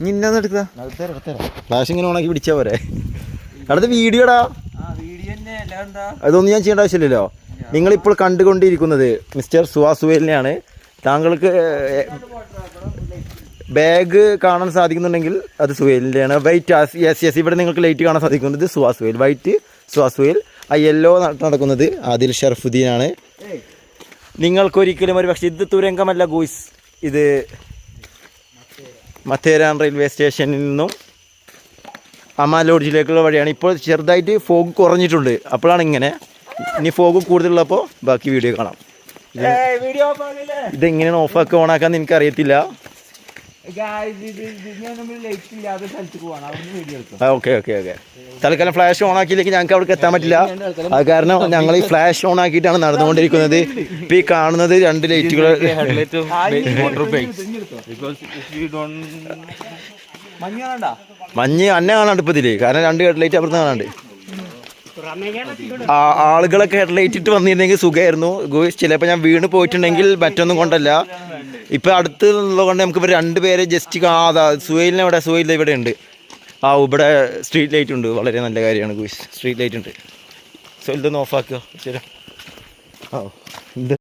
ഇന്നൊന്നും എടുക്കുക ഫ്ലാഷ് ഇങ്ങനെ ഓണാക്കി പിടിച്ചാ പോരെ. അടുത്ത വീഡിയോടാ, അതൊന്നും ഞാൻ ചെയ്യേണ്ട ആവശ്യമില്ലല്ലോ. നിങ്ങളിപ്പോൾ കണ്ടുകൊണ്ടിരിക്കുന്നത് മിസ്റ്റർ സുഹാസുവേലിനെയാണ്. താങ്കൾക്ക് ബാഗ് കാണാൻ സാധിക്കുന്നുണ്ടെങ്കിൽ അത് സുഹേലിൻ്റെയാണ്. വൈറ്റ് യെസ് ഇവിടെ നിങ്ങൾക്ക് ലൈറ്റ് കാണാൻ സാധിക്കുന്നത് സുഹാസുവേൽ, വൈറ്റ് സുഹാസുവേൽ. ആ യെല്ലോ നടക്കുന്നത് ആദിൽ ഷറഫുദ്ദീനാണ്. നിങ്ങൾക്കൊരിക്കലും ഒരു പക്ഷേ ഇത് തുരങ്കമല്ല ഗൂയ്സ്, ഇത് മത്തേരാൻ റെയിൽവേ സ്റ്റേഷനിൽ നിന്നും അമാ ലോഡ്ജിലേക്കുള്ള വഴിയാണ്. ഇപ്പോൾ ചെറുതായിട്ട് ഫോഗ് കുറഞ്ഞിട്ടുണ്ട്, അപ്പോഴാണ് ഇങ്ങനെ. ഇനി ഫോഗ് കൂടുതലുള്ളപ്പോൾ ബാക്കി വീഡിയോ കാണാം. ഇതെങ്ങനെയാണ് ഓഫാക്കി ഓണാക്കാന്ന് എനിക്കറിയത്തില്ല. ഓക്കെ തൽക്കാലം ഫ്ലാഷ് ഓൺ ആക്കിയില്ലെങ്കിൽ ഞങ്ങൾക്ക് അവിടേക്ക് എത്താൻ പറ്റില്ല. അത് കാരണം ഞങ്ങൾ ഈ ഫ്ലാഷ് ഓൺ ആക്കിയിട്ടാണ് നടന്നുകൊണ്ടിരിക്കുന്നത്. ഇപ്പം ഈ കാണുന്നത് 2 ലൈറ്റുകൾ. മഞ്ഞ് അന്നെ കാണാണ്ട് ഇപ്പം ഇതില്, കാരണം 2 ഹെഡ്ലൈറ്റ് അപ്പുറത്ത് കാണാണ്ട്. ആളുകളൊക്കെ ഹെഡ്ലൈറ്റ് ഇട്ട് വന്നിരുന്നെങ്കിൽ സുഖമായിരുന്നു. ചിലപ്പോൾ ഞാൻ വീണ് പോയിട്ടുണ്ടെങ്കിൽ മറ്റൊന്നും കൊണ്ടല്ല, ഇപ്പം അടുത്തുള്ളത് കൊണ്ട് നമുക്ക് 2 പേരെ ജസ്റ്റ് സുഹൈലിനെ ഇവിടെ ഉണ്ട്. ഇവിടെ സ്ട്രീറ്റ് ലൈറ്റ് ഉണ്ട്, വളരെ നല്ല കാര്യമാണ് ഗൂസ്. സ്ട്രീറ്റ് ലൈറ്റ് ഉണ്ട്. സോ ഇതൊന്ന് ഓഫാക്കുക ശരി.